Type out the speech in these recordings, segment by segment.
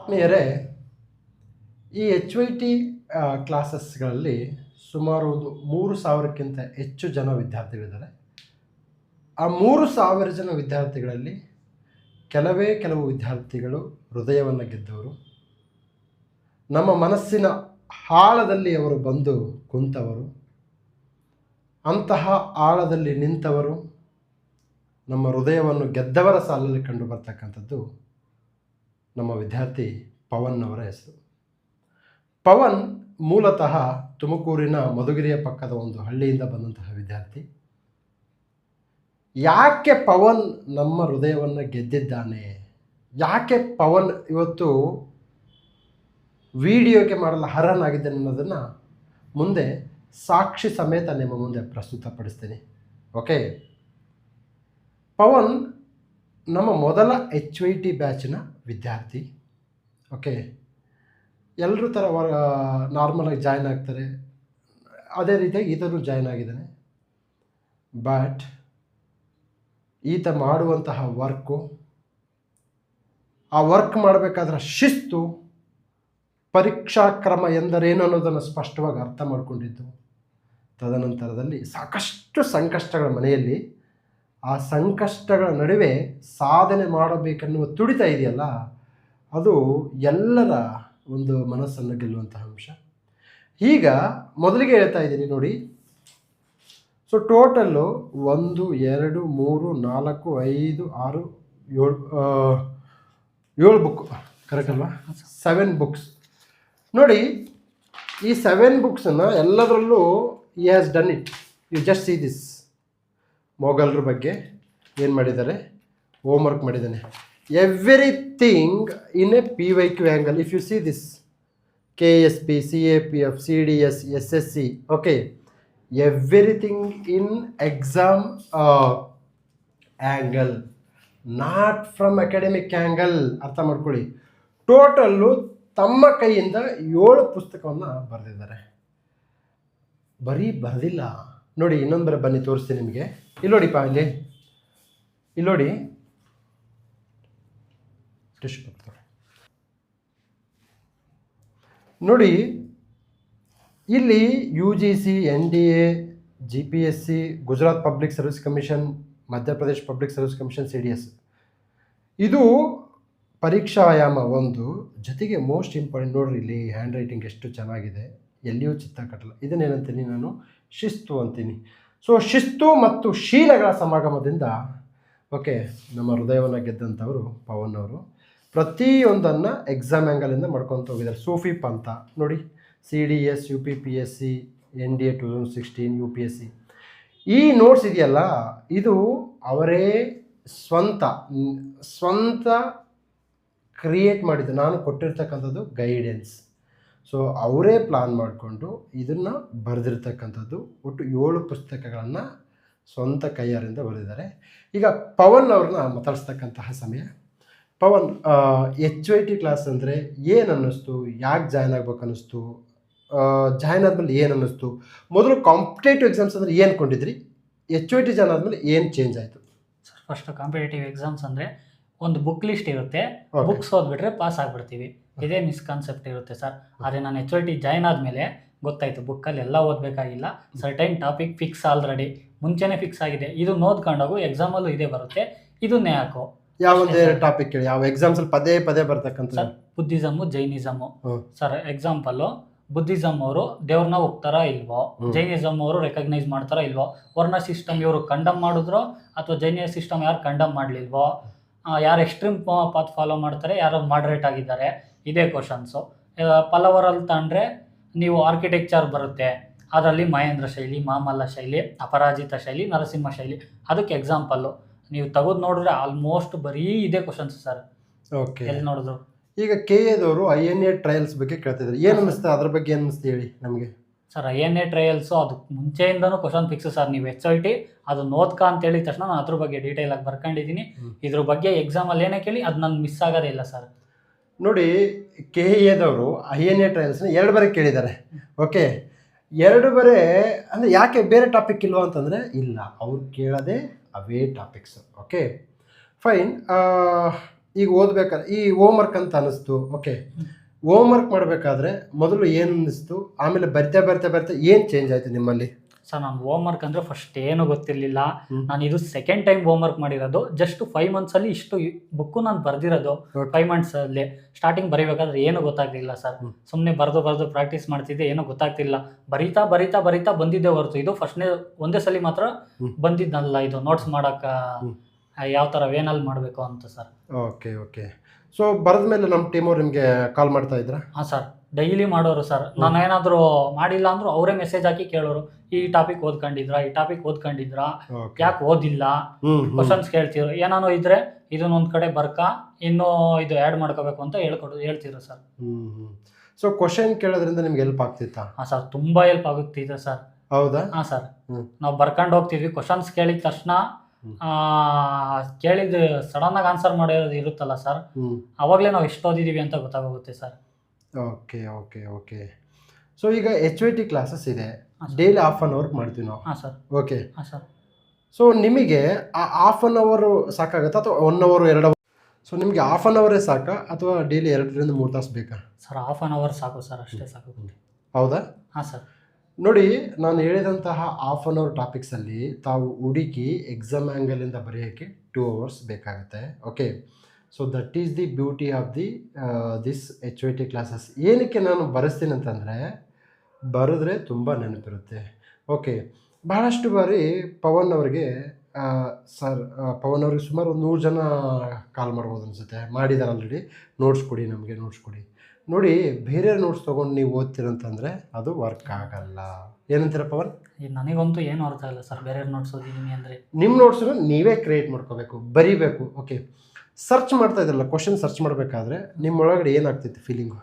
ಆತ್ಮೀಯರೇ, ಈ HYT ಕ್ಲಾಸಸ್ಗಳಲ್ಲಿ ಸುಮಾರು ಒಂದು 3,000ಕ್ಕಿಂತ ಹೆಚ್ಚು ಜನ ವಿದ್ಯಾರ್ಥಿಗಳಿದ್ದಾರೆ. ಆ 3,000 ಜನ ವಿದ್ಯಾರ್ಥಿಗಳಲ್ಲಿ ಕೆಲವು ವಿದ್ಯಾರ್ಥಿಗಳು ಹೃದಯವನ್ನು ಗೆದ್ದವರು, ನಮ್ಮ ಮನಸ್ಸಿನ ಆಳದಲ್ಲಿ ಅವರು ಬಂದು ಕುಂತವರು, ಅಂತಹ ಆಳದಲ್ಲಿ ನಿಂತವರು, ನಮ್ಮ ಹೃದಯವನ್ನು ಗೆದ್ದವರ ಸಾಲಲ್ಲಿ ಕಂಡು ಬರ್ತಕ್ಕಂಥದ್ದು ನಮ್ಮ ವಿದ್ಯಾರ್ಥಿ ಪವನ್ ಅವರ ಹೆಸರು. ಪವನ್ ಮೂಲತಃ ತುಮಕೂರಿನ ಮಧುಗಿರಿಯ ಪಕ್ಕದ ಒಂದು ಹಳ್ಳಿಯಿಂದ ಬಂದಂತಹ ವಿದ್ಯಾರ್ಥಿ. ಯಾಕೆ ಪವನ್ ನಮ್ಮ ಹೃದಯವನ್ನು ಗೆದ್ದಿದ್ದಾನೆ, ಯಾಕೆ ಪವನ್ ಇವತ್ತು ವಿಡಿಯೋಗೆ ಮಾಡಲು ಅರ್ಹನಾಗಿದ್ದಾನೆ ಅನ್ನೋದನ್ನು ಮುಂದೆ ಸಾಕ್ಷಿ ಸಮೇತ ನಿಮ್ಮ ಮುಂದೆ ಪ್ರಸ್ತುತಪಡಿಸ್ತೀನಿ. ಓಕೆ, ಪವನ್ ನಮ್ಮ ಮೊದಲ HYT ಬ್ಯಾಚಿನ ವಿದ್ಯಾರ್ಥಿ. ಓಕೆ, ಎಲ್ಲರೂ ಥರ ನಾರ್ಮಲಾಗಿ ಜಾಯ್ನ್ ಆಗ್ತಾರೆ, ಅದೇ ರೀತಿಯಾಗಿ ಈತನು ಜಾಯ್ನ್ ಆಗಿದ್ದಾನೆ. ಬಟ್ ಈತ ಮಾಡುವಂತಹ ವರ್ಕು, ಆ ವರ್ಕ್ ಮಾಡಬೇಕಾದ್ರೆ ಶಿಸ್ತು, ಪರೀಕ್ಷಾ ಕ್ರಮ ಎಂದರೇನು ಅನ್ನೋದನ್ನು ಸ್ಪಷ್ಟವಾಗಿ ಅರ್ಥ ಮಾಡಿಕೊಂಡಿದ್ದು. ತದನಂತರದಲ್ಲಿ ಸಾಕಷ್ಟು ಸಂಕಷ್ಟಗಳ ಮನೆಯಲ್ಲಿ, ಆ ಸಂಕಷ್ಟಗಳ ನಡುವೆ ಸಾಧನೆ ಮಾಡಬೇಕನ್ನುವ ತುಡಿತ ಇದೆಯಲ್ಲ, ಅದು ಎಲ್ಲರ ಒಂದು ಮನಸ್ಸನ್ನು ಗೆಲ್ಲುವಂತಹ ಅಂಶ. ಈಗ ಮೊದಲಿಗೆ ಹೇಳ್ತಾ ಇದ್ದೀನಿ ನೋಡಿ. ಸೊ ಟೋಟಲ್ಲು 1, 2, 3, 4, 5, 6, 7 ಬುಕ್, ಕರೆಕ್ಟ್ ಅಲ್ವಾ? 7 ಬುಕ್ಸ್ ನೋಡಿ. ಈ 7 ಬುಕ್ಸನ್ನು ಎಲ್ಲದರಲ್ಲೂ he has done it. You just see this. ಮೊಘಲರ ಬಗ್ಗೆ ಏನು ಮಾಡಿದ್ದಾರೆ, ಹೋಮ್ವರ್ಕ್ ಮಾಡಿದ್ದಾನೆ. Everything in a PYQ angle. If you see this, KSP, CAPF, CDS, SSC, okay, everything in exam angle, not from academic angle. ಅರ್ಥ ಮಾಡ್ಕೊಳ್ಳಿ. Total ತಮ್ಮ ಕೈಯಿಂದ 7 ಪುಸ್ತಕವನ್ನು ಬರೆದಿದ್ದಾರೆ. ಬರೀ ಬರೆದಿಲ್ಲ ನೋಡಿ, ಇನ್ನೊಂದು ಬರ ಬನ್ನಿ ತೋರಿಸ್ತೀನಿ ನಿಮಗೆ. ಇಲ್ಲಿ ನೋಡಿಪ್ಪ, ಇಲ್ಲಿ ನೋಡಿ, ನೋಡಿ ಇಲ್ಲಿ UGC, NDA, GPSC, Gujarat public service commission, Madhya Pradesh public service commission, CDS, ಇದು ಪರೀಕ್ಷಾಯಾಮ 1. ಜೊತೆಗೆ ಮೋಸ್ಟ್ ಇಂಪಾರ್ಟೆಂಟ್ ನೋಡ್ರಿ, ಇಲ್ಲಿ ಹ್ಯಾಂಡ್ ರೈಟಿಂಗ್ ಎಷ್ಟು ಚೆನ್ನಾಗಿದೆ, ಎಲ್ಲಿಯೂ ಚಿತ್ತ ಕಟ್ಟಲ್ಲ. ಇದನ್ನೇನಂತೀನಿ ನಾನು, ಶಿಸ್ತು ಅಂತೀನಿ. ಸೊ ಶಿಸ್ತು ಮತ್ತು ಶೀಲಗಳ ಸಮಾಗಮದಿಂದ ಓಕೆ, ನಮ್ಮ ಹೃದಯವನ್ನು ಗೆದ್ದಂಥವರು ಪವನ್ ಅವರು. ಪ್ರತಿಯೊಂದನ್ನು ಎಕ್ಸಾಮ್ ಆ್ಯಂಗಲಿಂದ ಮಾಡ್ಕೊತ ಹೋಗಿದ್ದಾರೆ. ಸೂಫಿ ಪಂಥ ನೋಡಿ, CDS, UPPSC, NDA 2016, UPSC. ಈ ನೋಟ್ಸ್ ಇದೆಯಲ್ಲ, ಇದು ಅವರೇ ಸ್ವಂತ ಕ್ರಿಯೇಟ್ ಮಾಡಿದ್ದು. ನಾನು ಕೊಟ್ಟಿರ್ತಕ್ಕಂಥದ್ದು ಗೈಡೆನ್ಸ್. ಸೊ ಅವರೇ ಪ್ಲಾನ್ ಮಾಡಿಕೊಂಡು ಇದನ್ನು ಬರೆದಿರ್ತಕ್ಕಂಥದ್ದು. ಒಟ್ಟು 7 ಪುಸ್ತಕಗಳನ್ನು ಸ್ವಂತ ಕೈಯಾರಿಂದ ಬರೆದಿದ್ದಾರೆ. ಈಗ ಪವನ್ ಅವ್ರನ್ನ ಮಾತಾಡಿಸ್ತಕ್ಕಂತಹ ಸಮಯ. ಪವನ್, HYT ಕ್ಲಾಸ್ ಅಂದರೆ ಏನು ಅನ್ನಿಸ್ತು, ಯಾಕೆ ಜಾಯ್ನ್ ಆಗ್ಬೇಕು ಅನ್ನಿಸ್ತು, ಜಾಯ್ನ್ ಆದಮೇಲೆ ಏನು ಅನ್ನಿಸ್ತು, ಮೊದಲು ಕಾಂಪಿಟೇಟಿವ್ ಎಕ್ಸಾಮ್ಸ್ ಅಂದರೆ ಏನು ಕೊಂಡಿದ್ರಿ, HYT ಜಾಯ್ನ್ ಆದಮೇಲೆ ಏನು ಚೇಂಜ್ ಆಯಿತು? ಸರ್, ಫಸ್ಟ್ ಕಾಂಪಿಟೇಟಿವ್ ಎಕ್ಸಾಮ್ಸ್ ಅಂದರೆ ಒಂದು ಬುಕ್ ಲಿಸ್ಟ್ ಇರುತ್ತೆ, ಬುಕ್ಸ್ ಓದ್ಬಿಟ್ರೆ ಪಾಸ್ ಆಗಿಬಿಡ್ತೀವಿ, ಇದೇ ಮಿಸ್ಕಾನ್ಸೆಪ್ಟ್ ಇರುತ್ತೆ ಸರ್. ಆದರೆ ನಾನು HYT ಜಾಯ್ನ್ ಆದಮೇಲೆ ಗೊತ್ತಾಯಿತು, ಬುಕ್ಕಲ್ಲಿ ಎಲ್ಲ ಓದಬೇಕಾಗಿಲ್ಲ, ಸರ್ಟೈನ್ ಟಾಪಿಕ್ ಫಿಕ್ಸ್ ಆಲ್ರೆಡಿ ಮುಂಚೆನೇ ಫಿಕ್ಸ್ ಆಗಿದೆ, ಇದು ನೋಡ್ಕೊಂಡೋಗು, ಎಕ್ಸಾಮಲ್ಲೂ ಇದೇ ಬರುತ್ತೆ, ಇದನ್ನೇ ಹಾಕೋ. ಯಾವೊಂದೇ ಟಾಪಿಕ್ ಹೇಳಿ, ಯಾವ ಎಕ್ಸಾಮ್ಸಲ್ಲಿ ಪದೇ ಬರ್ತಕ್ಕಂಥ? ಸರ್, ಬುದ್ಧಿಸಮ್ಮು, ಜೈನಿಸಮ್ಮು. ಸರ್, ಎಕ್ಸಾಂಪಲ್ಲು, ಬುದ್ಧಿಸಮ್ ಅವರು ದೇವ್ರನ್ನ ಹೋಗ್ತಾರಾ ಇಲ್ವೋ, ಜೈನಿಸಮ್ ಅವರು ರೆಕಗ್ನೈಸ್ ಮಾಡ್ತಾರಾ ಇಲ್ವೋ, ವರ್ಣ ಸಿಸ್ಟಮ್ ಇವರು ಕಂಡಮ್ ಮಾಡಿದ್ರೋ ಅಥವಾ ಜೈನ ಸಿಸ್ಟಮ್ ಯಾರು ಕಂಡಮ್ ಮಾಡಲಿಲ್ವೋ, ಯಾರು ಎಕ್ಸ್ಟ್ರೀಮ್ ಪಾತ್ ಫಾಲೋ ಮಾಡ್ತಾರೆ, ಯಾರು ಮಾಡ್ರೇಟ್ ಆಗಿದ್ದಾರೆ, ಇದೇ ಕ್ವಶನ್ಸು. ಪಲ್ಲವರಲ್ಲಿ ತಗೊಂಡ್ರೆ ನೀವು ಆರ್ಕಿಟೆಕ್ಚರ್ ಬರುತ್ತೆ, ಅದರಲ್ಲಿ ಮಹೇಂದ್ರ ಶೈಲಿ, ಮಾಮಲ್ಲ ಶೈಲಿ, ಅಪರಾಜಿತ ಶೈಲಿ, ನರಸಿಂಹ ಶೈಲಿ, ಅದಕ್ಕೆ ಎಕ್ಸಾಂಪಲ್ಲು. ನೀವು ತೆಗೆದು ನೋಡಿದ್ರೆ ಆಲ್ಮೋಸ್ಟ್ ಬರೀ ಇದೇ ಕ್ವಶನ್ಸ್ ಸರ್. ಓಕೆ, ಎಲ್ಲಿ ನೋಡಿದ್ರು. ಈಗ KAದವರು INA ಟ್ರಯಲ್ಸ್ ಬಗ್ಗೆ ಕೇಳ್ತಿದ್ದಾರೆ, ಏನು ಅನ್ನಿಸ್ತಾ, ಅದ್ರ ಬಗ್ಗೆ ಏನು ಅನ್ನಿಸ್ತು ಹೇಳಿ ನಮಗೆ. ಸರ್, INA ಟ್ರಯಲ್ಸು ಅದು ಮುಂಚೆಯಿಂದನೂ ಕ್ವಶನ್ ಫಿಕ್ಸ್ ಸರ್. ನೀವು HYT ಅದು ನೋದ್ಕ ಅಂತ ಹೇಳಿದ ತಕ್ಷಣ ನಾನು ಅದ್ರ ಬಗ್ಗೆ ಡೀಟೇಲಾಗಿ ಬರ್ಕೊಂಡಿದ್ದೀನಿ. ಇದ್ರ ಬಗ್ಗೆ ಎಕ್ಸಾಮಲ್ಲಿ ಏನೇ ಕೇಳಿ ಅದು ನನಗೆ ಮಿಸ್ ಆಗೋದೇ ಇಲ್ಲ ಸರ್. ನೋಡಿ, KAದವರು INA ಟ್ರಯಲ್ಸ್ನ 2 ಬಾರಿ ಕೇಳಿದ್ದಾರೆ. ಓಕೆ, 2 ಬಾರಿ ಅಂದರೆ ಯಾಕೆ ಬೇರೆ ಟಾಪಿಕ್ ಇಲ್ವಾ ಅಂತಂದರೆ, ಇಲ್ಲ, ಅವ್ರು ಕೇಳೋದೇ ಅವೇ ಟಾಪಿಕ್ಸ್. Okay, fine. ಈಗ ಓದ್ಬೇಕಾದ್ರೆ ಈ ಹೋಮ್ ವರ್ಕ್ ಅಂತ ಅನಿಸ್ತು, ಓಕೆ, ಹೋಮ್ ವರ್ಕ್ ಮಾಡಬೇಕಾದ್ರೆ ಮೊದಲು ಏನು ಅನ್ನಿಸ್ತು, ಆಮೇಲೆ ಬರ್ತಾ ಏನು ಚೇಂಜ್ ಆಯಿತು ನಿಮ್ಮಲ್ಲಿ? ಸರ್ ನಾನು ಹೋಮ್ ವರ್ಕ್ ಅಂದರೆ ಫಸ್ಟ್ ಏನು ಗೊತ್ತಿರಲಿಲ್ಲ. ನಾನು ಇದು ಸೆಕೆಂಡ್ ಟೈಮ್ ಹೋಮ್ ವರ್ಕ್ ಮಾಡಿರೋದು. ಜಸ್ಟ್ 5 ಮಂತ್ಸಲ್ಲಿ ಇಷ್ಟು ಬುಕ್ಕು ನಾನು ಬರೆದಿರೋದು. 5 ಮಂತ್ಸಲ್ಲಿ ಸ್ಟಾರ್ಟಿಂಗ್ ಬರೀಬೇಕಾದ್ರೆ ಏನು ಗೊತ್ತಾಗ್ತಿಲ್ಲ ಸರ್. ಸುಮ್ಮನೆ ಬರೆದು ಪ್ರಾಕ್ಟೀಸ್ ಮಾಡ್ತಿದ್ದೆ, ಏನೂ ಗೊತ್ತಾಗ್ತಿಲ್ಲ. ಬರೀತಾ ಬಂದಿದ್ದೆ ಹೊರತು ಇದು ಒಂದೇ ಸಲ ಮಾತ್ರ ಬಂದಿದ್ದಲ್ಲ ಇದು ನೋಟ್ಸ್ ಮಾಡೋಕ್ಕೆ ಯಾವ ಥರ ವೇನಲ್ಲಿ ಮಾಡಬೇಕು ಅಂತ ಸರ್. ಓಕೆ. ಸೊ ಬರೆದ ಮೇಲೆ ನಮ್ಮ ಟೀಮವ್ರು ನಿಮಗೆ ಕಾಲ್ ಮಾಡ್ತಾ ಇದ್ರಾ? ಹಾಂ ಸರ್, ಡೈಲಿ ಮಾಡೋರು ಸರ್. ನಾನು ಏನಾದರೂ ಮಾಡಿಲ್ಲ ಅಂದರೂ ಅವರೇ ಮೆಸೇಜ್ ಹಾಕಿ ಕೇಳೋರು, ಈ ಟಾಪಿಕ್ ಓದ್ಕೊಂಡಿದ್ರಾ, ಯಾಕೆ ಓದಿಲ್ಲ, ಕ್ವಶನ್ಸ್ ಕೇಳ್ತಿದ್ರು. ಏನಾನೋ ಇದ್ರೆ ಇದನ್ನೊಂದು ಕಡೆ ಇನ್ನೂ ಇದು ಆ್ಯಡ್ ಮಾಡ್ಕೋಬೇಕು ಅಂತ ಹೇಳ್ತಿದ್ರು ಸರ್. ಸೊ ಕ್ವಶನ್ ಕೇಳೋದ್ರಿಂದ ನಿಮ್ಗೆ ಹೆಲ್ಪ್ ಆಗ್ತಿತ್ತಾ? ಹಾಂ ಸರ್, ತುಂಬ ಹೆಲ್ಪ್ ಆಗುತ್ತಿದೆ ಸರ್. ಹೌದಾ? ಹಾಂ ಸರ್, ನಾವು ಬರ್ಕೊಂಡು ಹೋಗ್ತಿದ್ವಿ. ಕ್ವಶನ್ಸ್ ಕೇಳಿದ ತಕ್ಷಣ ಕೇಳಿದ ಸಡನ್ನಾಗಿ ಆನ್ಸರ್ ಮಾಡೋದು ಇರುತ್ತಲ್ಲ ಸರ್, ಅವಾಗಲೇ ನಾವು ಎಷ್ಟು ಓದಿದ್ದೀವಿ ಅಂತ ಗೊತ್ತಾಗುತ್ತೆ ಸರ್. ಓಕೆ. ಸೊ ಈಗ HYT ಕ್ಲಾಸಸ್ ಇದೆ, ಡೈಲಿ ½ ಅನ್ ಅವರ್ ಮಾಡ್ತೀವಿ ನಾವು. ಹಾಂ ಸರ್. ಓಕೆ. ಹಾಂ ಸರ್. ಸೊ ನಿಮಗೆ ಆ ½ ಅನ್ ಅವರು ಸಾಕಾಗುತ್ತಾ ಅಥವಾ 1 ಅವರ್ 2 ಅವರ್? ಸೊ ನಿಮಗೆ ½ ಅನ್ ಅವರೇ ಸಾಕಾ ಅಥವಾ ಡೈಲಿ 2 ರಿಂದ 3 ತಾಸು ಬೇಕಾ? ಸರ್ ½ ಅನ್ ಅವರ್ ಸಾಕು ಸರ್, ಅಷ್ಟೇ ಸಾಕು. ಹೌದಾ? ಹಾಂ ಸರ್. ನೋಡಿ, ನಾನು ಹೇಳಿದಂತಹ ½ ಅನ್ ಅವರ್ ಟಾಪಿಕ್ಸಲ್ಲಿ ತಾವು ಹುಡುಕಿ ಎಕ್ಸಾಮ್ ಆ್ಯಂಗಲಿಂದ ಬರೆಯೋಕ್ಕೆ 2 ಅವರ್ಸ್ ಬೇಕಾಗುತ್ತೆ. Okay. So that is the beauty of this HYT classes. ಏನಕ್ಕೆ ನಾನು ಬರೆಸ್ತೀನಿ ಅಂತಂದರೆ, ಬರೆದ್ರೆ ತುಂಬ ನೆನಪಿರುತ್ತೆ. ಓಕೆ. ಬಹಳಷ್ಟು ಬಾರಿ ಪವನ್ ಅವ್ರಿಗೆ ಸುಮಾರು 100 ಜನ ಕಾಲ್ ಮಾಡ್ಬೋದು ಅನಿಸುತ್ತೆ, ಮಾಡಿದ್ದಾರೆ ಆಲ್ರೆಡಿ. ನೋಟ್ಸ್ ಕೊಡಿ. ನೋಡಿ, ಬೇರೆ ನೋಟ್ಸ್ ತೊಗೊಂಡು ನೀವು ಓದ್ತೀರಂತಂದರೆ ಅದು ವರ್ಕ್ ಆಗಲ್ಲ. ಏನಂತೀರ ಪವನ್? ನನಗಂತೂ ಏನು ಅರ್ಥ ಇಲ್ಲ ಸರ್, ಬೇರೆ ನೋಟ್ಸ್ ಓದಿದ್ದೀನಿ ಅಂದರೆ. ನಿಮ್ಮ ನೋಟ್ಸನ್ನು ನೀವೇ ಕ್ರಿಯೇಟ್ ಮಾಡ್ಕೋಬೇಕು, ಬರೀಬೇಕು. ಓಕೆ. ಸರ್ಚ್ ಮಾಡ್ತಾ ಇದ್ರಲ್ಲ, ಕ್ವಶನ್ ಸರ್ಚ್ ಮಾಡಬೇಕಾದ್ರೆ ನಿಮ್ಮೊಳಗಡೆ ಏನಾಗ್ತಿತ್ತು ಫೀಲಿಂಗು?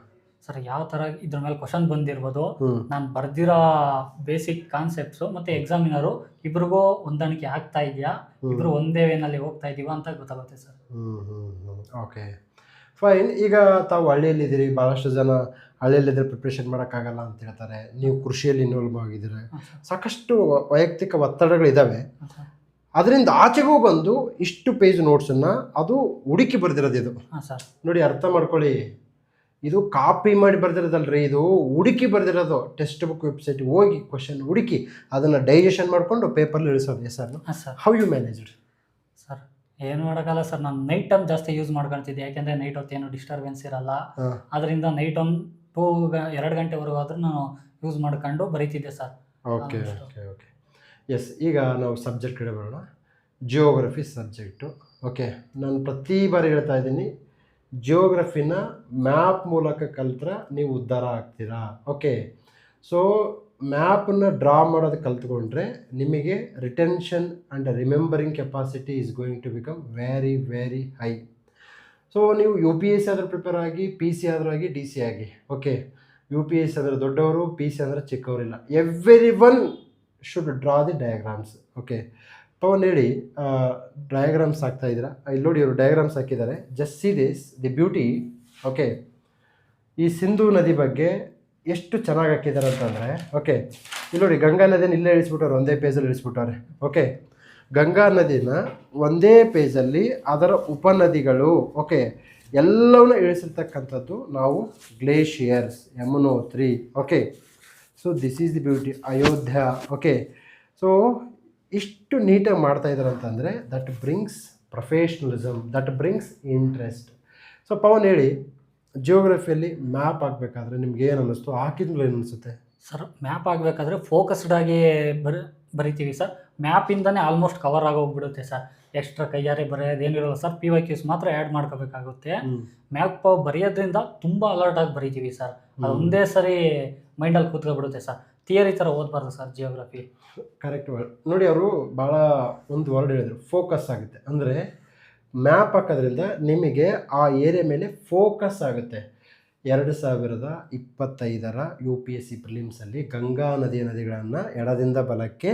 ಸರ್, ಯಾವ ಥರ ಇದ್ರ ಮೇಲೆ ಕ್ವಶನ್ ಬಂದಿರ್ಬೋದು, ನಾನು ಬರ್ದಿರೋ ಬೇಸಿಕ್ ಕಾನ್ಸೆಪ್ಟ್ಸು ಮತ್ತು ಎಕ್ಸಾಮಿನರು ಇಬ್ರಿಗೂ ಹೊಂದಾಣಿಕೆ ಆಗ್ತಾ ಇದೆಯಾ, ಇಬ್ಬರು ಒಂದೇ ವೇನಲ್ಲಿ ಹೋಗ್ತಾ ಇದ್ದೀವ ಅಂತ ಗೊತ್ತಾಗುತ್ತೆ ಸರ್. Okay, fine. ಈಗ ತಾವು ಹಳ್ಳಿಯಲ್ಲಿದ್ದೀರಿ, ಭಾಳಷ್ಟು ಜನ ಹಳ್ಳಿಯಲ್ಲಿದ್ದರೆ ಪ್ರಿಪ್ರೇಷನ್ ಮಾಡೋಕ್ಕಾಗಲ್ಲ ಅಂತ ಹೇಳ್ತಾರೆ. ನೀವು ಕೃಷಿಯಲ್ಲಿ ಇನ್ವಾಲ್ವ್ ಆಗಿದ್ದೀರ, ಸಾಕಷ್ಟು ವೈಯಕ್ತಿಕ ಒತ್ತಡಗಳಿದ್ದಾವೆ. ಅದರಿಂದ ಆಚೆಗೂ ಬಂದು ಇಷ್ಟು ಪೇಜ್ ನೋಟ್ಸನ್ನು ಅದು ಹುಡುಕಿ ಬರೆದಿರೋದು ಇದು. ನೋಡಿ, ಅರ್ಥ ಮಾಡ್ಕೊಳ್ಳಿ, ಇದು ಕಾಪಿ ಮಾಡಿ ಬರೆದಿರೋದಲ್ರಿ, ಇದು ಹುಡುಕಿ ಬರೆದಿರೋದು. ಟೆಕ್ಸ್ಟ್ ಬುಕ್ ವೆಬ್ಸೈಟ್ಗೆ ಹೋಗಿ ಕ್ವಶನ್ ಹುಡುಕಿ ಅದನ್ನು ಡೈಜೆಷನ್ ಮಾಡಿಕೊಂಡು ಪೇಪರ್ಲಿ ಇಳಿಸೋದು. Yes sir. How you managed? Sir, ಏನು ಮಾಡೋಕ್ಕಲ್ಲ ಸರ್, ನಾನು ನೈಟ್ ಟೈಮ್ ಜಾಸ್ತಿ ಯೂಸ್ ಮಾಡ್ಕೊಳ್ತಿದ್ದೆ. ಯಾಕೆಂದರೆ ನೈಟ್ ಹೊತ್ತು ಏನು ಡಿಸ್ಟರ್ಬೆನ್ಸ್ ಇರಲ್ಲ. ಅದರಿಂದ ನೈಟ್ 2 ಗಂಟೆವರೆಗೂ ಆದರೂ ನಾನು ಯೂಸ್ ಮಾಡ್ಕೊಂಡು ಬರೀತಿದ್ದೆ ಸರ್. ಓಕೆ. ಎಸ್, ಈಗ ನಾವು ಸಬ್ಜೆಕ್ಟ್ ಕಡೆ ಬರೋಣ. Geography subject. ಓಕೆ, ನಾನು ಪ್ರತಿ ಬಾರಿ ಹೇಳ್ತಾ ಇದ್ದೀನಿ, ಜಿಯೋಗ್ರಫಿನ ಮ್ಯಾಪ್ ಮೂಲಕ ಕಲ್ತ್ರೆ ನೀವು ಉದ್ಧಾರ ಆಗ್ತೀರಾ. ಓಕೆ. ಸೊ ಮ್ಯಾಪನ್ನು ಡ್ರಾ ಮಾಡೋದು ಕಲ್ತ್ಕೊಂಡ್ರೆ ನಿಮಗೆ retention and remembering capacity is going to become very very high. So ನೀವು UPSC ಆದರೂ ಪ್ರಿಪೇರ್ ಆಗಿ, PC ಆದರೂ ಆಗಿ, DC ಆಗಿ. ಓಕೆ. UPSC ಅಂದರೆ ದೊಡ್ಡವರು, PC ಅಂದರೆ ಚಿಕ್ಕವರಿಲ್ಲ. Everyone should draw the diagrams. Okay. Pavan ಹೇಳಿ, ಡಯಾಗ್ರಾಮ್ಸ್ ಹಾಕ್ತಾ ಇದ್ದೀರಾ? ಇಲ್ಲಿ ನೋಡಿ, ಇವರು ಡಯಾಗ್ರಾಮ್ಸ್ ಹಾಕಿದ್ದಾರೆ. Just see the beauty. Okay. ಈ ಸಿಂಧೂ ನದಿ ಬಗ್ಗೆ ಎಷ್ಟು ಚೆನ್ನಾಗಿ ಹಾಕಿದ್ದಾರೆ ಅಂತಂದರೆ, ಓಕೆ, ಇಲ್ಲಿ ನೋಡಿ, ಗಂಗಾ ನದಿನ ಇಲ್ಲೇ ಇಳಿಸ್ಬಿಟ್ಟವ್ರು, ಒಂದೇ ಪೇಜಲ್ಲಿ ಇಳಿಸ್ಬಿಟ್ಟವ್ರೆ. ಓಕೆ. ಗಂಗಾ ನದಿನ ಒಂದೇ ಪೇಜಲ್ಲಿ ಅದರ ಉಪನದಿಗಳು, ಓಕೆ, ಎಲ್ಲವನ್ನೂ ಇಳಿಸಿರ್ತಕ್ಕಂಥದ್ದು ನಾವು glaciers, Yamunotri. Okay. So this is the beauty. Ayodhya. Okay. So ಇಷ್ಟು ನೀಟಾಗಿ ಮಾಡ್ತಾ ಇದ್ದಾರೆ ಅಂತಂದರೆ that brings professionalism, that brings interest. So Pavan ಹೇಳಿ, ಜಿಯೋಗ್ರಫಿಯಲ್ಲಿ ಮ್ಯಾಪ್ ಆಗಬೇಕಾದ್ರೆ ನಿಮ್ಗೆ ಏನು ಅನ್ನಿಸ್ತು? ಹಾಕಿದ್ಮೇಲೆ ಏನು ಅನಿಸುತ್ತೆ? ಸರ್, ಮ್ಯಾಪ್ ಆಗಬೇಕಾದ್ರೆ ಫೋಕಸ್ಡಾಗಿ ಬರಿತೀವಿ ಸರ್. ಮ್ಯಾಪಿಂದನೇ ಆಲ್ಮೋಸ್ಟ್ ಕವರ್ ಆಗೋಗ್ಬಿಡುತ್ತೆ ಸರ್. ಎಕ್ಸ್ಟ್ರಾ ಕೈಯಾರೆ ಬರೆಯೋದೇನಿರೋಲ್ಲ ಸರ್. PYQs ಮಾತ್ರ ಆ್ಯಡ್ ಮಾಡ್ಕೋಬೇಕಾಗುತ್ತೆ. ಮ್ಯಾಪ್ ಬರೆಯೋದ್ರಿಂದ ತುಂಬ ಅಲರ್ಟಾಗಿ ಬರಿತೀವಿ ಸರ್. ಅದು ಒಂದೇ ಸರಿ ಮೈಂಡಲ್ಲಿ ಕೂತ್ಕೊಬಿಡುತ್ತೆ ಸರ್. ಥಿಯರಿ ಥರ ಓದಬಾರ್ದು ಸರ್ ಜಿಯೋಗ್ರಫಿ. Correct word. ನೋಡಿ, ಅವರು ಭಾಳ ಒಂದು ವರ್ಡ್ ಹೇಳಿದರು, ಫೋಕಸ್ ಆಗುತ್ತೆ. ಅಂದರೆ ಮ್ಯಾಪ್ ಹಾಕೋದ್ರಿಂದ ನಿಮಗೆ ಆ ಏರಿಯಾ ಮೇಲೆ ಫೋಕಸ್ ಆಗುತ್ತೆ. 2025 UPSC ಪ್ರಿಲಿಮ್ಸಲ್ಲಿ ಗಂಗಾ ನದಿಗಳನ್ನು ಎಡದಿಂದ ಬಲಕ್ಕೆ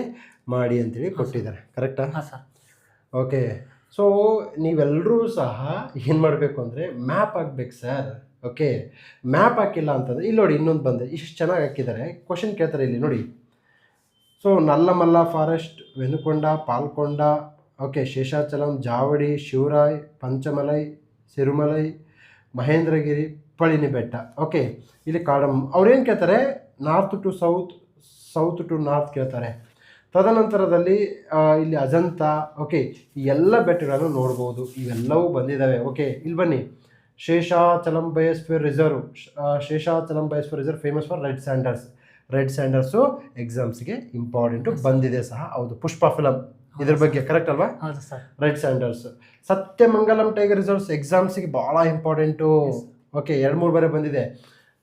ಮಾಡಿ ಅಂತೇಳಿ ಕೊಟ್ಟಿದ್ದಾರೆ. ಕರೆಕ್ಟಾ? ಹಾಂ ಸರ್. ಓಕೆ. ಸೊ ನೀವೆಲ್ಲರೂ ಸಹ ಏನು ಮಾಡಬೇಕು ಅಂದರೆ ಮ್ಯಾಪ್ ಹಾಕ್ಬೇಕು ಸರ್. ಓಕೆ. ಮ್ಯಾಪ್ ಹಾಕಿಲ್ಲ ಅಂತಂದರೆ ಇಲ್ಲಿ ನೋಡಿ, ಇನ್ನೊಂದು ಬಂದೆ, ಇಷ್ಟು ಚೆನ್ನಾಗಿ ಹಾಕಿದ್ದಾರೆ. ಕ್ವಶನ್ ಕೇಳ್ತಾರೆ ಇಲ್ಲಿ ನೋಡಿ. So Nallamala forest, Venukonda, Palkonda, okay, Seshachalam, Javadi, Shevaroy, Panchamalai, Sirumalai, Mahendragiri, Palani ಬೆಟ್ಟ. ಓಕೆ, ಇಲ್ಲಿ ಕಾರ್ಡಮ್. ಅವ್ರೇನು ಕೇಳ್ತಾರೆ, north to south, south to north ಕೇಳ್ತಾರೆ. ತದನಂತರದಲ್ಲಿ ಇಲ್ಲಿ ಅಜಂತ. ಓಕೆ, ಈ ಎಲ್ಲ ಬೆಟ್ಟಗಳನ್ನು ನೋಡ್ಬೋದು, ಇವೆಲ್ಲವೂ ಬಂದಿದ್ದಾವೆ. ಓಕೆ, ಇಲ್ಲಿ ಬನ್ನಿ. Seshachalam biosphere reserve. Seshachalam biosphere reserve famous for red sanders. Red sanders ಎಕ್ಸಾಮ್ಸ್ಗೆ ಇಂಪಾರ್ಟೆಂಟು, ಬಂದಿದೆ ಸಹ. ಹೌದು, ಪುಷ್ಪ ಫಿಲಮ್ ಇದ್ರ ಬಗ್ಗೆ ಕರೆಕ್ಟ್ ಅಲ್ವಾ? ಹೌದು sir. Red sanders. Sathyamangalam tiger reserves ಎಕ್ಸಾಮ್ಸಿಗೆ ಭಾಳ ಇಂಪಾರ್ಟೆಂಟು. ಓಕೆ, 2-3 ಬಾರಿ ಬಂದಿದೆ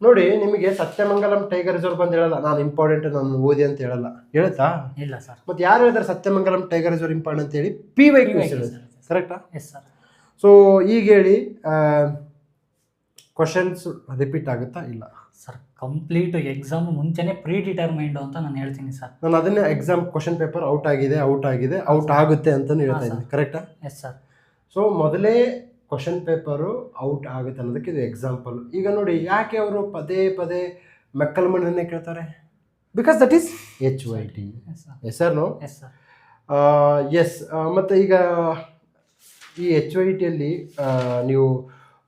ನೋಡಿ. ನಿಮಗೆ ಸತ್ಯಮಂಗಲಂ ಟೈಗರ್ ರಿಸರ್ವ್ ಬಂದು ಹೇಳಲ್ಲ, ನಾನು ಇಂಪಾರ್ಟೆಂಟ್ ನಾನು ಓದಿ ಅಂತ ಹೇಳಲ್ಲ, ಹೇಳುತ್ತಾ? ಇಲ್ಲ ಸರ್. ಮತ್ತು ಯಾರು ಹೇಳ್ತಾರೆ ಸತ್ಯಮಂಗಲಂ ಟೈಗರ್ ರಿಸರ್ವ್ ಇಂಪಾರ್ಟೆಂಟ್ ಅಂತ ಹೇಳಿ? PYQ ಹೇಳುತ್ತೆ, ಕರೆಕ್ಟಾ? Yes sir. ಸೊ ಈಗ ಹೇಳಿ, ಕ್ವಶನ್ಸ್ ರಿಪೀಟ್ ಆಗುತ್ತಾ? ಇಲ್ಲ ಸರ್, ಕಂಪ್ಲೀಟ್ ಎಕ್ಸಾಮ್ ಮುಂಚೆನೆ ಪ್ರೀ ಡಿಟರ್ಮೈಂಡ್ ಅಂತ ನಾನು ಹೇಳ್ತೀನಿ ಸರ್. ನಾನು ಅದನ್ನೇ ಎಕ್ಸಾಮ್ ಕ್ವಶನ್ ಪೇಪರ್ ಔಟ್ ಆಗಿದೆ, ಔಟ್ ಆಗುತ್ತೆ ಅಂತಲೂ ಹೇಳ್ತಾ ಇದ್ದೀನಿ, ಕರೆಕ್ಟಾ? Yes sir. ಸೊ ಮೊದಲೇ ಕ್ವಶನ್ ಪೇಪರು ಔಟ್ ಆಗುತ್ತೆ ಅನ್ನೋದಕ್ಕೆ ಇದು ಎಕ್ಸಾಂಪಲ್. ಈಗ ನೋಡಿ, ಯಾಕೆ ಅವರು ಪದೇ ಪದೇ ಮೆಕ್ಕಲ್ಮಣ್ಣನ್ನೇ ಕೇಳ್ತಾರೆ? Because that is HYT. Yes sir, no? Yes sir. Yes. ಮತ್ತು ಈಗ ಈ HYTಯಲ್ಲಿ ನೀವು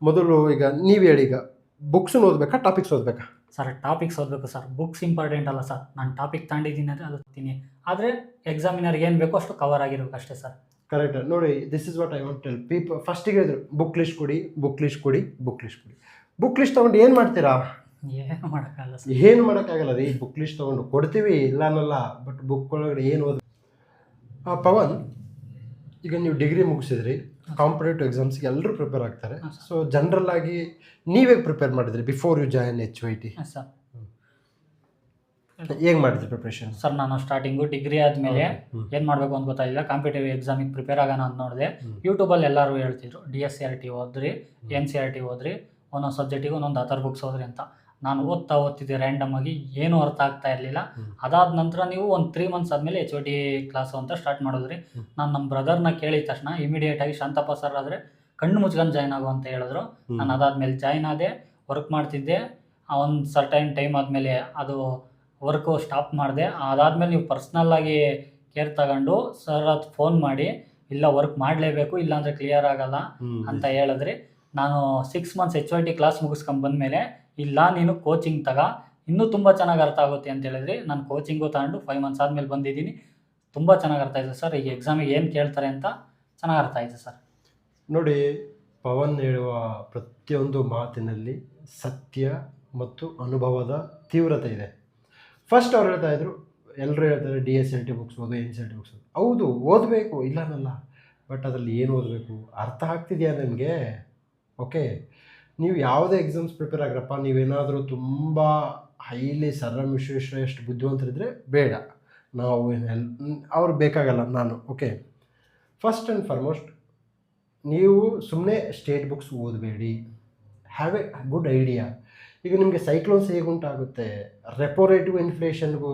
ಮೊದಲು ಈಗ ನೀವು ಹೇಳಿ, ಈಗ ಬುಕ್ಸನ್ನು ಓದಬೇಕಾ, ಟಾಪಿಕ್ಸ್ ಓದಬೇಕಾ? ಸರ್, ಟಾಪಿಕ್ಸ್ ಓದಬೇಕು ಸರ್. ಬುಕ್ಸ್ ಇಂಪಾರ್ಟೆಂಟ್ ಅಲ್ಲ ಸರ್. ನಾನು ಟಾಪಿಕ್ ತಗೊಂಡಿದ್ದೀನಿ ಅಂದರೆ ಅದು ಓದ್ತೀನಿ, ಆದರೆ ಎಕ್ಸಾಮಿನರ್ಗೆ ಏನು ಬೇಕೋ ಅಷ್ಟು ಕವರ್ ಆಗಿರ್ಬೇಕು ಅಷ್ಟೇ ಸರ್. ಕರೆಕ್ಟ್ ನೋಡಿ. This is what I want tell people. ಫಸ್ಟಿಗೆ ಹೇಳಿದ್ರು ಬುಕ್ ಲಿಸ್ಟ್ ಕೊಡಿ, ಬುಕ್ ಲಿಸ್ಟ್ ಕೊಡಿ, ಬುಕ್ ಲಿಸ್ಟ್ ಕೊಡಿ. ಬುಕ್ ಲಿಸ್ಟ್ ತೊಗೊಂಡು ಏನು ಮಾಡ್ತೀರಾ? ಏನು ಮಾಡೋಕ್ಕಾಗಲ್ಲ ಸರ್. ಏನು ಮಾಡೋಕ್ಕಾಗಲ್ಲ ರೀ. ಬುಕ್ ಲಿಸ್ಟ್ ತೊಗೊಂಡು ಕೊಡ್ತೀವಿ, ಇಲ್ಲ ಅನ್ನಲ್ಲ, ಬಟ್ ಬುಕ್ ಒಳಗಡೆ ಏನು ಓದ್. ಪವನ್, ಈಗ ನೀವು ಡಿಗ್ರಿ ಮುಗಿಸಿದ್ರಿ, ಕಾಂಪಿಟೇಟಿವ್ ಎಕ್ಸಾಮ್ಸ್ಗೆ ಎಲ್ಲರೂ ಪ್ರಿಪೇರ್ ಆಗ್ತಾರೆ. ಸೊ ಜನರಲ್ ಆಗಿ ನೀವೇ ಪ್ರಿಪೇರ್ ಮಾಡಿದ್ರಿ before you join HYT? Sir, ಹೇಗೆ ಮಾಡಿದ್ರಿ ಪ್ರಿಪ್ರೇಷನ್? ಸರ್, ನಾನು ಸ್ಟಾರ್ಟಿಂಗು ಡಿಗ್ರಿ ಆದಮೇಲೆ ಏನು ಮಾಡಬೇಕು ಅಂತ ಗೊತ್ತಾಗಿಲ್ಲ. ಕಾಂಪಿಟೇಟಿವ್ ಎಕ್ಸಾಮಿಗೆ ಪ್ರಿಪೇರ್ ಆಗೋಣ ಅಂತ ನೋಡಿದೆ. ಯೂಟ್ಯೂಬಲ್ಲಿ ಎಲ್ಲರೂ ಹೇಳ್ತಿದ್ರು DSCRT ಓದ್ರಿ, NCRT ಓದ್ರಿ, ಒಂದೊಂದು ಸಬ್ಜೆಕ್ಟಿಗೆ ಒಂದೊಂದು ಅದರ್ ಬುಕ್ಸ್ ಓದ್ರಿ ಅಂತ. ನಾನು ಓದ್ತಿದ್ದೆ ರ್ಯಾಂಡಮ್ ಆಗಿ, ಏನೂ ಅರ್ಥ ಆಗ್ತಾ ಇರಲಿಲ್ಲ. ಅದಾದ ನಂತರ ನೀವು ಒಂದು 3 ಮಂತ್ಸ್ ಆದಮೇಲೆ HYT ಕ್ಲಾಸು ಅಂತ ಸ್ಟಾರ್ಟ್ ಮಾಡಿದ್ರಿ. ನಾನು ನಮ್ಮ ಬ್ರದರ್ನ ಕೇಳಿದ ತಕ್ಷಣ ಇಮಿಡಿಯೇಟಾಗಿ ಶಾಂತಪ್ಪ ಸರ್ ಆದರೆ ಕಣ್ಣು ಮುಚ್ಕೊಂಡು ಜಾಯ್ನ್ ಆಗು ಅಂತ ಹೇಳಿದ್ರು. ನಾನು ಅದಾದಮೇಲೆ ಜಾಯ್ನ್ ಆದೆ, ವರ್ಕ್ ಮಾಡ್ತಿದ್ದೆ. ಒಂದು ಸರ್ಟೈನ್ ಟೈಮ್ ಆದಮೇಲೆ ಅದು ವರ್ಕು ಸ್ಟಾಪ್ ಮಾಡಿದೆ. ಅದಾದಮೇಲೆ ನೀವು ಪರ್ಸ್ನಲ್ಲಾಗಿ ಕೇರ್ ತಗೊಂಡು ಸರ್ ಅದು ಫೋನ್ ಮಾಡಿ, ಇಲ್ಲ ವರ್ಕ್ ಮಾಡಲೇಬೇಕು, ಇಲ್ಲಾಂದರೆ ಕ್ಲಿಯರ್ ಆಗಲ್ಲ ಅಂತ ಹೇಳಿದ್ರಿ. ನಾನು 6 ಮಂತ್ಸ್ HYT ಕ್ಲಾಸ್ ಮುಗಿಸ್ಕೊಂಡು ಬಂದಮೇಲೆ, ಇಲ್ಲ ನೀನು ಕೋಚಿಂಗ್ ಇನ್ನೂ ತುಂಬ ಚೆನ್ನಾಗಿ ಅರ್ಥ ಆಗುತ್ತೆ ಅಂತ ಹೇಳಿದ್ರಿ. ನಾನು ಕೋಚಿಂಗು ತಗೊಂಡು 5 ಮಂತ್ಸ್ ಆದಮೇಲೆ ಬಂದಿದ್ದೀನಿ. ತುಂಬ ಚೆನ್ನಾಗಿ ಅರ್ಥ ಆಯಿತು ಸರ್. ಈಗ ಎಕ್ಸಾಮಿಗೆ ಏನು ಕೇಳ್ತಾರೆ ಅಂತ ಚೆನ್ನಾಗಿ ಅರ್ಥ ಆಯಿತು ಸರ್. ನೋಡಿ, ಪವನ್ ಹೇಳುವ ಪ್ರತಿಯೊಂದು ಮಾತಿನಲ್ಲಿ ಸತ್ಯ ಮತ್ತು ಅನುಭವದ ತೀವ್ರತೆ ಇದೆ. ಫಸ್ಟ್ ಅವ್ರು ಹೇಳ್ತಾ ಇದ್ರು, ಎಲ್ಲರೂ ಹೇಳ್ತಾರೆ DSCRT ಬುಕ್ಸ್ ಓದು, NCRT ಬುಕ್ಸ್ ಓದು. ಹೌದು, ಓದಬೇಕು, ಇಲ್ಲ ಅನ್ನಲ್ಲ, ಬಟ್ ಅದರಲ್ಲಿ ಏನು ಓದಬೇಕು, ಅರ್ಥ ಆಗ್ತಿದೆಯಾ ನಿಮಗೆ? ಓಕೆ, ನೀವು ಯಾವುದೇ ಎಕ್ಸಾಮ್ಸ್ ಪ್ರಿಪೇರ್ ಆಗಿರಪ್ಪ, ನೀವೇನಾದರೂ ತುಂಬ ಹೈಲಿ ಸರ್ ಎಂ ವಿಶ್ವೇಶ್ವರಯ್ಯ ಎಷ್ಟು ಬುದ್ಧಿವಂತರಿದ್ದರೆ ಬೇಡ, ನಾವು ಅವ್ರು ಬೇಕಾಗಲ್ಲ ನಾನು. ಓಕೆ, ಫಸ್ಟ್ ಆ್ಯಂಡ್ ಫಾರ್ಮೋಸ್ಟ್ ನೀವು ಸುಮ್ಮನೆ ಸ್ಟೇಟ್ ಬುಕ್ಸ್ ಓದಬೇಡಿ. Have a good idea. ಈಗ ನಿಮಗೆ ಸೈಕ್ಲೋನ್ಸ್ ಹೇಗುಂಟಾಗುತ್ತೆ, ರೆಪೋ ರೇಟು ಇನ್ಫ್ಲೇಷನ್ಗೂ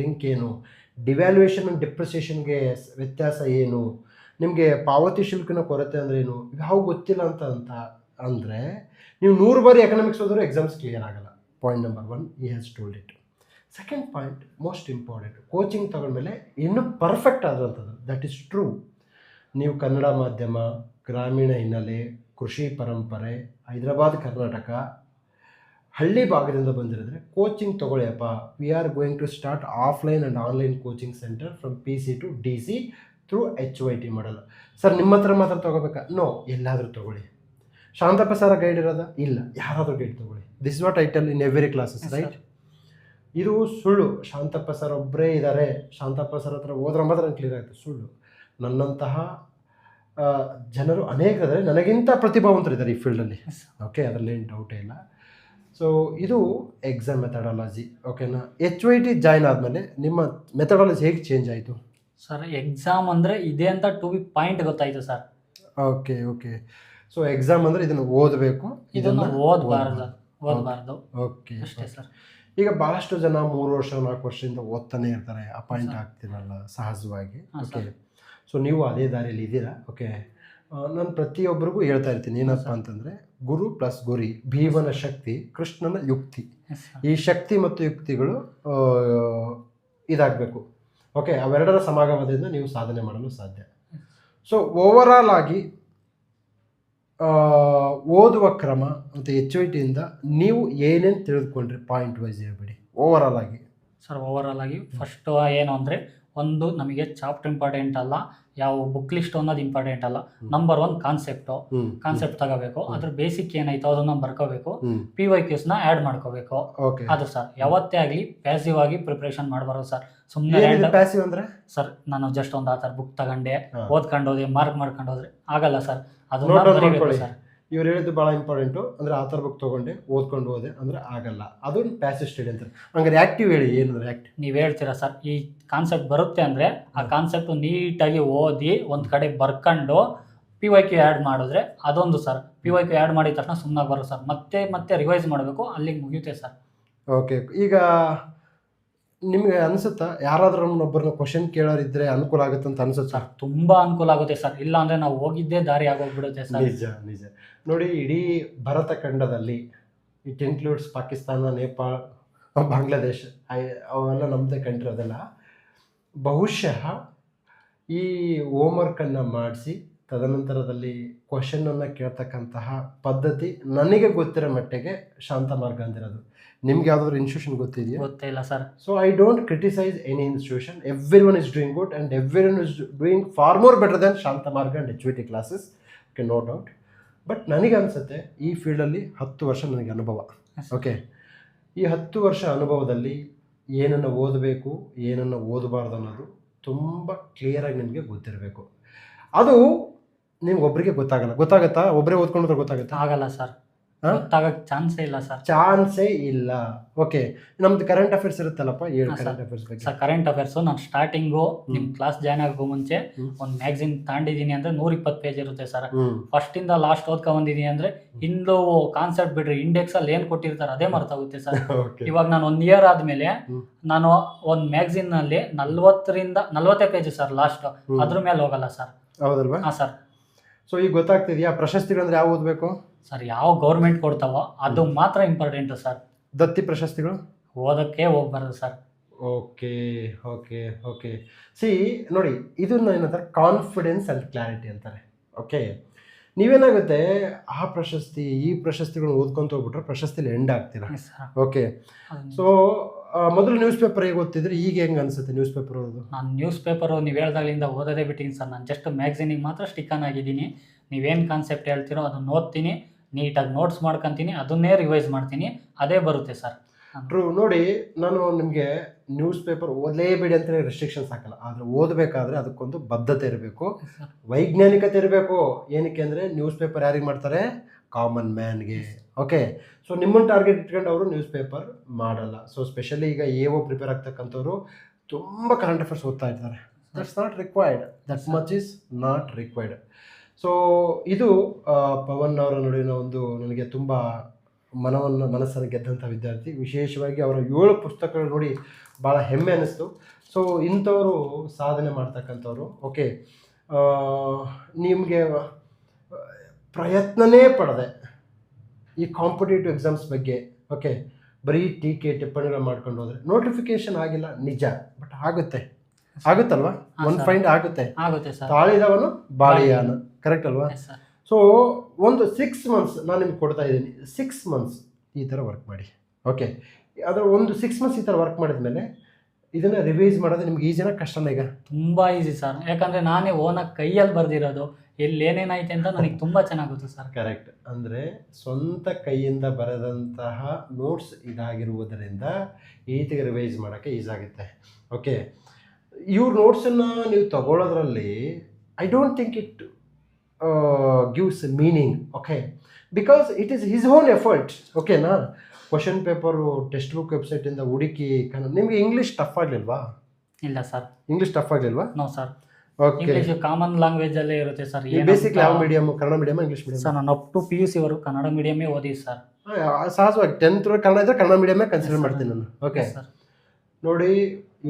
ಲಿಂಕ್ ಏನು, ಡಿವ್ಯಾಲ್ಯೂಯೇಷನ್ ಆ್ಯಂಡ್ ಡಿಪ್ರಿಸಿಯೇಷನ್ಗೆ ವ್ಯತ್ಯಾಸ ಏನು, ನಿಮಗೆ ಪಾವತಿ ಶುಲ್ಕನ ಕೊರತೆ ಅಂದರೆ ಏನು, ಯಾವ ಗೊತ್ತಿಲ್ಲ ಅಂತ ಅಂದರೆ ನೀವು 100 ಬಾರಿ ಎಕನಾಮಿಕ್ಸ್ ಹೋದರೂ ಎಕ್ಸಾಮ್ಸ್ ಕ್ಲಿಯರ್ ಆಗಲ್ಲ. Point number 1, he has told it. Second point, most important, coaching ತಗೊಂಡ್ಮೇಲೆ ಇನ್ನೂ ಪರ್ಫೆಕ್ಟ್ ಆದಂಥದ್ದು, ದಟ್ ಈಸ್ ಟ್ರೂ. ನೀವು ಕನ್ನಡ ಮಾಧ್ಯಮ, ಗ್ರಾಮೀಣ ಹಿನ್ನೆಲೆ, ಕೃಷಿ ಪರಂಪರೆ, ಹೈದರಾಬಾದ್ ಕರ್ನಾಟಕ, ಹಳ್ಳಿ ಭಾಗದಿಂದ ಬಂದಿರಿದ್ರೆ ಕೋಚಿಂಗ್ ತೊಗೊಳ್ಳಿಯಪ್ಪ. We are going to start offline and online coaching centre from PC to DC through HYT ಮಾಡಲ್ಲ. ಸರ್ ನಿಮ್ಮ ಹತ್ರ ಮಾತ್ರ ತೊಗೋಬೇಕಾ? ನೋ, ಎಲ್ಲಾದರೂ ತೊಗೊಳ್ಳಿ. ಶಾಂತಪ್ಪ ಸರ ಗೈಡ್ ಇರೋದಾ? ಇಲ್ಲ, ಯಾರಾದರೂ ಗೈಡ್ ತೊಗೊಳ್ಳಿ. This what I tell in every classes, right? ಇದು ಸುಳ್ಳು. ಶಾಂತಪ್ಪ ಸರ್ ಒಬ್ಬರೇ ಇದ್ದಾರೆ, ಶಾಂತಪ್ಪ ಸರ್ ಹತ್ರ ಹೋದ್ರೆ ಮಾತ್ರ ಕ್ಲಿಯರ್ ಆಗುತ್ತೆ, ಸುಳ್ಳು. ನನ್ನಂತಹ ಜನರು ಅನೇಕ ಇದ್ದಾರೆ, ನನಗಿಂತ ಪ್ರತಿಭಾವಂತರಿದ್ದಾರೆ ಈ ಫೀಲ್ಡಲ್ಲಿ. ಓಕೆ, ಅದರಲ್ಲಿ ಏನು ಡೌಟೇ ಇಲ್ಲ. ಸೊ ಇದು ಎಕ್ಸಾಮ್ ಮೆಥಡಾಲಜಿ. ಓಕೆನಾ? HYT ಜಾಯ್ನ್ ಆದಮೇಲೆ ನಿಮ್ಮ ಮೆಥಡಾಲಜಿ ಹೇಗೆ ಚೇಂಜ್ ಆಯಿತು? ಸರ್, ಎಕ್ಸಾಮ್ ಅಂದರೆ ಇದೆ ಅಂತ ಟು ಬಿ ಪಾಯಿಂಟ್ ಗೊತ್ತಾಯಿತು ಸರ್. ಓಕೆ. ಸೊ ಎಕ್ಸಾಮ್ ಅಂದರೆ ಇದನ್ನು ಓದಬೇಕು, ಇದನ್ನು ಓದಬಾರ್ದು. ಓಕೆ ಅಷ್ಟೇ ಸರ್. ಈಗ ಭಾಳಷ್ಟು ಜನ 3 ವರ್ಷ 4 ವರ್ಷದಿಂದ ಓದ್ತಾನೆ ಇರ್ತಾರೆ, ಅಪಾಯಿಂಟ್ ಆಗ್ತಿರಲ್ಲ ಸಹಜವಾಗಿ. ಓಕೆ, ಸೊ ನೀವು ಅದೇ ದಾರಿಯಲ್ಲಿ ಇದ್ದೀರಾ. ಓಕೆ, ನಾನು ಪ್ರತಿಯೊಬ್ಬರಿಗೂ ಹೇಳ್ತಾ ಇರ್ತೀನಿ, ಏನಪ್ಪ ಅಂತಂದರೆ ಗುರು ಪ್ಲಸ್ ಗುರಿ, ಭೀಮನ ಶಕ್ತಿ, ಕೃಷ್ಣನ ಯುಕ್ತಿ. ಈ ಶಕ್ತಿ ಮತ್ತು ಯುಕ್ತಿಗಳು ಇದಾಗಬೇಕು. ಓಕೆ, ಅವೆರಡರ ಸಮಾಗಮದಿಂದ ನೀವು ಸಾಧನೆ ಮಾಡಲು ಸಾಧ್ಯ. ಸೊ ಓವರಾಲ್ ಆಗಿ ಓದುವ ಕ್ರಮ ಮತ್ತು HYTಯಿಂದ ನೀವು ಏನೇನು ತಿಳಿದುಕೊಂಡ್ರಿ ಪಾಯಿಂಟ್ ವೈಸ್ ಹೇಳ್ಬಿಡಿ ಓವರಾಲ್ ಆಗಿ. ಸರ್ ಓವರಾಲ್ ಆಗಿ ಫಸ್ಟ್ ಏನು ಅಂದರೆ, ಒಂದು ನಮಗೆ ಚಾಪ್ಟರ್ ಇಂಪಾರ್ಟೆಂಟ್ ಅಲ್ಲ, ಯಾವ ಬುಕ್ ಲಿಸ್ಟ್ ಅನ್ನೋದು ಇಂಪಾರ್ಟೆಂಟ್ ಅಲ್ಲ. ನಂಬರ್ 1 ಕಾನ್ಸೆಪ್ಟ್ ತಗೋಬೇಕು. ಅದ್ರ ಬೇಸಿಕ್ ಏನಾಯ್ತು ಅದನ್ನ ಬರ್ಕೋಬೇಕು. PYQs ನ ಆ್ಯಡ್ ಮಾಡ್ಕೋಬೇಕು. ಅದು ಸರ್ ಯಾವತ್ತೇ ಆಗಲಿ ಪ್ಯಾಸಿವ್ ಆಗಿ ಪ್ರಿಪ್ರೇಷನ್ ಮಾಡಬಾರ್ದು ಸರ್. ಸುಮ್ಮನೆ ಪ್ಯಾಸಿವ್ ಅಂದ್ರೆ ಸರ್ ನಾನು ಜಸ್ಟ್ ಒಂದು ಆ ಥರ ಬುಕ್ ತಗೊಂಡೆ ಓದ್ಕೊಂಡು ಹೋದೆ ಮಾರ್ಕ್ ಮಾಡ್ಕೊಂಡು ಹೋದ್ರೆ ಆಗಲ್ಲ ಸರ್. ಅದು ಸರ್ ಇವ್ರು ಹೇಳಿದ್ದು ಭಾಳ ಇಂಪಾರ್ಟೆಂಟು. ಅಂದರೆ ಆ ಥರ ಬುಕ್ ತೊಗೊಂಡೆ ಓದ್ಕೊಂಡು ಹೋದೆ ಅಂದರೆ ಆಗಲ್ಲ, ಅದು ಪ್ಯಾಸಿವ್ ಸ್ಟಡಿ ಅಂತಾರೆ. ಹಂಗಾರೆ ಆ್ಯಕ್ಟಿವ್ ಹೇಳಿ, ಏನಂದ್ರೆ ಆ್ಯಕ್ಟಿವ್ ನೀವು ಹೇಳ್ತೀರಾ ಸರ್, ಈ ಕಾನ್ಸೆಪ್ಟ್ ಬರುತ್ತೆ ಅಂದರೆ ಆ ಕಾನ್ಸೆಪ್ಟ್ ನೀಟಾಗಿ ಓದಿ ಒಂದು ಕಡೆ ಬರ್ಕೊಂಡು PYQ ಆ್ಯಡ್ ಮಾಡಿದ್ರೆ ಅದೊಂದು ಸರ್. PYQ ಆ್ಯಡ್ ಮಾಡಿದ ತಕ್ಷಣ ಸುಮ್ಮನೆ ಬರೋ ಸರ್, ಮತ್ತೆ ರಿವೈಸ್ ಮಾಡಬೇಕು, ಅಲ್ಲಿಗೆ ಮುಗಿಯುತ್ತೆ ಸರ್. ಓಕೆ, ಈಗ ನಿಮಗೆ ಅನಿಸುತ್ತಾ ಯಾರಾದ್ರೂ ನಮ್ಮನ್ನೊಬ್ಬರನ್ನ ಕ್ವಶನ್ ಕೇಳೋರಿದ್ರೆ ಅನುಕೂಲ ಆಗುತ್ತೆ ಅಂತ ಅನ್ಸುತ್ತೆ ಸರ್? ತುಂಬ ಅನುಕೂಲ ಆಗುತ್ತೆ ಸರ್. ಇಲ್ಲ ಅಂದರೆ ನಾವು ಹೋಗಿದ್ದೇ ದಾರಿ ಆಗೋಗ್ಬಿಡುತ್ತೆ ಸರ್. ನಿಜ ನೋಡಿ, ಇಡೀ ಭಾರತ ಖಂಡದಲ್ಲಿ ಇಟ್ ಇನ್ಕ್ಲೂಡ್ಸ್ ಪಾಕಿಸ್ತಾನ, ನೇಪಾಳ, ಬಾಂಗ್ಲಾದೇಶ್, ಅವೆಲ್ಲ ನಮ್ಮದೇ ಕಂಟ್ರಿ. ಅದೆಲ್ಲ ಬಹುಶಃ ಈ ಹೋಮ್ವರ್ಕನ್ನು ಮಾಡಿಸಿ ತದನಂತರದಲ್ಲಿ ಕ್ವಶನನ್ನು ಕೇಳ್ತಕ್ಕಂತಹ ಪದ್ಧತಿ ನನಗೆ ಗೊತ್ತಿರೋ ಮಟ್ಟಿಗೆ ಶಾಂತ ಮಾರ್ಗ ಅಂದಿರೋದು. ನಿಮ್ಗೆ ಯಾವುದಾದ್ರು ಇನ್ಸ್ಟಿಟ್ಯೂಷನ್ ಗೊತ್ತಿದೆಯಾ? ಗೊತ್ತಿಲ್ಲ sir. So I don't criticise any institution. Everyone is doing good and everyone is doing far more better than Shanta Marga and HYT classes, okay, no doubt. But ನನಗೆ ಅನಿಸುತ್ತೆ ಈ ಫೀಲ್ಡಲ್ಲಿ 10 ವರ್ಷ ನನಗೆ ಅನುಭವ. ಓಕೆ, ಈ 10 ವರ್ಷ ಅನುಭವದಲ್ಲಿ ಏನನ್ನು ಓದಬೇಕು ಏನನ್ನು ಓದಬಾರ್ದು ಅನ್ನೋದು ತುಂಬ ಕ್ಲಿಯರಾಗಿ ನಿಮಗೆ ಗೊತ್ತಿರಬೇಕು. ಅದು ನಿಮ್ಗೆ ಒಬ್ಬರಿಗೆ ಗೊತ್ತಾಗುತ್ತಾ? ಒಬ್ಬರೇ ಓದ್ಕೊಂಡ್ರೆ ಗೊತ್ತಾಗುತ್ತಾ? ಆಗಲ್ಲ ಸರ್, ಗೊತ್ತಾಗಕ್ಕೆ ಚಾನ್ಸೇ ಇಲ್ಲ ಸರ್. ಚಾನ್ಸೇ ಇಲ್ಲ. ಓಕೆ, ನಮ್ದು ಕರೆಂಟ್ ಅಫೇರ್ಸ್ ಇರುತ್ತಲ್ಲಪ್ಪ, ಕರೆಂಟ್ ಅಫೇರ್ಸ್ ಬಗ್ಗೆ. ಸರ್ ಕರೆಂಟ್ ಅಫೇರ್ಸು ನಾನು ಸ್ಟಾರ್ಟಿಂಗು ನಿಮ್ಮ ಕ್ಲಾಸ್ ಜಾಯ್ನ್ ಆಗೋ ಮುಂಚೆ ಒಂದು ಮ್ಯಾಗ್ಝಿನ್ ತಗೊಂಡಿದ್ದೀನಿ ಅಂದರೆ 120 ಪೇಜ್ ಇರುತ್ತೆ ಸರ್. ಫಸ್ಟಿಂದ ಲಾಸ್ಟ್ ಓದ್ಕೊಂಡ್ಬಂದಿದ್ದೀನಿ ಅಂದರೆ ಇಂದು ಕಾನ್ಸೆಪ್ಟ್ ಬಿಡ್ರಿ ಇಂಡೆಕ್ಸಲ್ಲಿ ಏನು ಕೊಟ್ಟಿರ್ತಾರೆ ಅದೇ ಮರ್ತಾಗುತ್ತೆ ಸರ್. ಇವಾಗ ನಾನು 1 ಇಯರ್ ಆದಮೇಲೆ ನಾನು ಒಂದು ಮ್ಯಾಗ್ಝಿನ್ನಲ್ಲಿ 40 ಪೇಜ್ ಸರ್ ಲಾಸ್ಟ್, ಅದ್ರ ಮೇಲೆ ಹೋಗಲ್ಲ ಸರ್. ಹೌದಲ್ವಾ? ಹಾಂ ಸರ್. ಸೊ ಈಗ ಗೊತ್ತಾಗ್ತಿದೆಯಾ ಪ್ರಶಸ್ತಿಗಳಂದ್ರೆ ಯಾವ ಓದಬೇಕು ಸರ್? ಯಾವ ಗೌರ್ಮೆಂಟ್ ಕೊಡ್ತಾವೋ ಅದು ಮಾತ್ರ ಇಂಪಾರ್ಟೆಂಟು ಸರ್. ದತ್ತಿ ಪ್ರಶಸ್ತಿಗಳು ಓದಕ್ಕೆ ಹೋಗ್ಬಾರ್ದು sir. Okay okay okay C ನೋಡಿ, ಇದನ್ನ ಏನಂತಾರೆ ಕಾನ್ಫಿಡೆನ್ಸ್ ಆ್ಯಂಡ್ ಕ್ಲಾರಿಟಿ ಅಂತಾರೆ. ಓಕೆ, ನೀವೇನಾಗುತ್ತೆ ಆ ಪ್ರಶಸ್ತಿ ಈ ಪ್ರಶಸ್ತಿಗಳನ್ನ ಓದ್ಕೊಂತ ಹೋಗ್ಬಿಟ್ರೆ ಪ್ರಶಸ್ತಿಲಿ ಎಂಡ್ ಆಗ್ತೀರಾ. ಓಕೆ, ಸೊ ಮೊದಲು ನ್ಯೂಸ್ ಪೇಪರ್ ಹೇಗೆ ಓದ್ತಿದ್ರೆ ಈಗ ಹೆಂಗೆ ಅನ್ಸುತ್ತೆ ನ್ಯೂಸ್ ಪೇಪರ್ ಓದೋದು? ನಾನು ನ್ಯೂಸ್ ಪೇಪರು ನೀವು ಹೇಳ್ದಾಗಲಿಂದ ಓದೋದೇ ಬಿಟ್ಟಿದ್ದೀನಿ ಸರ್. ನಾನು ಜಸ್ಟ್ ಮ್ಯಾಗ್ಝಿನಿಗೆ ಮಾತ್ರ ಸ್ಟಿಕ್ ಆನ್ ಆಗಿದ್ದೀನಿ. ನೀವೇನು ಕಾನ್ಸೆಪ್ಟ್ ಹೇಳ್ತೀರೋ ಅದನ್ನು ಓದ್ತೀನಿ, ನೀಟಾಗಿ ನೋಟ್ಸ್ ಮಾಡ್ಕೊತೀನಿ, ಅದನ್ನೇ ರಿವೈಸ್ ಮಾಡ್ತೀನಿ, ಅದೇ ಬರುತ್ತೆ ಸರ್. ಟ್ರೂ. ನೋಡಿ, ನಾನು ನಿಮಗೆ ನ್ಯೂಸ್ ಪೇಪರ್ ಓದಲೇಬೇಡಿ ಅಂತೇಳಿ ರೆಸ್ಟ್ರಿಕ್ಷನ್ಸ್ ಹಾಕಲ್ಲ, ಆದರೆ ಓದಬೇಕಾದ್ರೆ ಅದಕ್ಕೊಂದು ಬದ್ಧತೆ ಇರಬೇಕು, ವೈಜ್ಞಾನಿಕತೆ ಇರಬೇಕು. ಏನಕ್ಕೆ ಅಂದರೆ ನ್ಯೂಸ್ ಪೇಪರ್ ಯಾರಿಗೆ ಮಾಡ್ತಾರೆ? ಕಾಮನ್ ಮ್ಯಾನ್ಗೆ. ಓಕೆ, ಸೊ ನಿಮ್ಮನ್ನು ಟಾರ್ಗೆಟ್ ಇಟ್ಕೊಂಡು ಅವರು ನ್ಯೂಸ್ ಪೇಪರ್ ಮಾಡಲ್ಲ. ಸೊ ಸ್ಪೆಷಲಿ ಈಗ AO ಪ್ರಿಪೇರ್ ಆಗ್ತಕ್ಕಂಥವ್ರು ತುಂಬ ಕರೆಂಟ್ ಅಫೇರ್ಸ್ ಓದ್ತಾ ಇರ್ತಾರೆ. That's not required, that much is not required. So ಇದು ಪವನ್ ಅವರ ನಡುವಿನ ಒಂದು ನನಗೆ ತುಂಬ ಮನಸ್ಸನ್ನು ಗೆದ್ದಂಥ ವಿದ್ಯಾರ್ಥಿ. ವಿಶೇಷವಾಗಿ ಅವರ 7 ಪುಸ್ತಕಗಳು ನೋಡಿ ಭಾಳ ಹೆಮ್ಮೆ ಅನ್ನಿಸ್ತು. ಸೊ ಇಂಥವರು ಸಾಧನೆ ಮಾಡ್ತಕ್ಕಂಥವ್ರು. ಓಕೆ, ನಿಮಗೆ ಪ್ರಯತ್ನನೇ ಪಡದೆ ಈ ಕಾಂಪಿಟೇಟಿವ್ ಎಕ್ಸಾಮ್ಸ್ ಬಗ್ಗೆ ಓಕೆ ಬರೀ ಟೀಕೆ ಟಿಪ್ಪಣಿಗಳು ಮಾಡ್ಕೊಂಡು ಹೋದರೆ ನೋಟಿಫಿಕೇಶನ್ ಆಗಿಲ್ಲ ನಿಜ, ಬಟ್ ಆಗುತ್ತಲ್ವಾ? ಒಂದು ಫೈಂಡ್ ಆಗುತ್ತೆ ಸರ್. ತಾಳಿದವನು ಬಾಳಿಯಾನ, ಕರೆಕ್ಟ್ ಅಲ್ವಾ? ಸೊ ಒಂದು 6 months ನಾನು ನಿಮ್ಗೆ ಕೊಡ್ತಾ ಇದ್ದೀನಿ. 6 months ಈ ಥರ ವರ್ಕ್ ಮಾಡಿ. ಓಕೆ, ಅದರ ಒಂದು 6 months ಈ ಥರ ವರ್ಕ್ ಮಾಡಿದ್ಮೇಲೆ ಇದನ್ನು ರಿವೈಸ್ ಮಾಡೋದು ನಿಮ್ಗೆ ಈಸಿನ ಕಷ್ಟನ? ಈಗ ತುಂಬ ಈಸಿ ಸರ್, ಯಾಕಂದರೆ ನಾನೇ ಓನಾಗಿ ಕೈಯಲ್ಲಿ ಬರೆದಿರೋದು, ಎಲ್ಲಿ ಏನೇನೈತೆ ಅಂತ ನನಗೆ ತುಂಬ ಚೆನ್ನಾಗಿ ಗೊತ್ತು ಸರ್. ಕರೆಕ್ಟ್, ಅಂದರೆ ಸ್ವಂತ ಕೈಯಿಂದ ಬರೆದಂತಹ ನೋಟ್ಸ್ ಇದಾಗಿರುವುದರಿಂದ ಈ ರೀತಿಗೆ ರಿವೈಸ್ ಮಾಡೋಕ್ಕೆ ಈಸಿ ಆಗುತ್ತೆ. ಓಕೆ, ಇವ್ರ ನೋಟ್ಸನ್ನು ನೀವು ತಗೊಳ್ಳೋದ್ರಲ್ಲಿ I don't think it gives meaning. Okay, because it is his own effort. ಓಕೆನಾ? ಕ್ವಶನ್ ಪೇಪರು ಟೆಕ್ಸ್ಟ್ ಬುಕ್ ವೆಬ್ಸೈಟಿಂದ ಹುಡುಕಿ ನಿಮಗೆ ಇಂಗ್ಲೀಷ್ ಟಫ್ ಆಗಲಿಲ್ವಾ? ಇಲ್ಲ ಸರ್, ಇಂಗ್ಲೀಷ್ ಟಫ್ ಆಗಲಿಲ್ವಾ? No sir. Okay, English common language ಅಲ್ಲೇ ಇರುತ್ತೆ ಸರ್. ಬೇಸಿಕ್ಲಿ ಯಾವ medium? Kannada medium, English medium? Sir ನಾನು ಅಪ್ ಟು PUC ವರೆಗೂ ಕನ್ನಡ ಮೀಡಿಯಮೇ ಓದಿ ಸರ್. ಸಹಜವಾಗಿ 10th ಕನ್ನಡ ಇದ್ದರೆ ಕನ್ನಡ ಮೀಡಿಯಮೇ ಕನ್ಸಿಡರ್ ಮಾಡ್ತೀನಿ ನಾನು. ಓಕೆ ಸರ್, ನೋಡಿ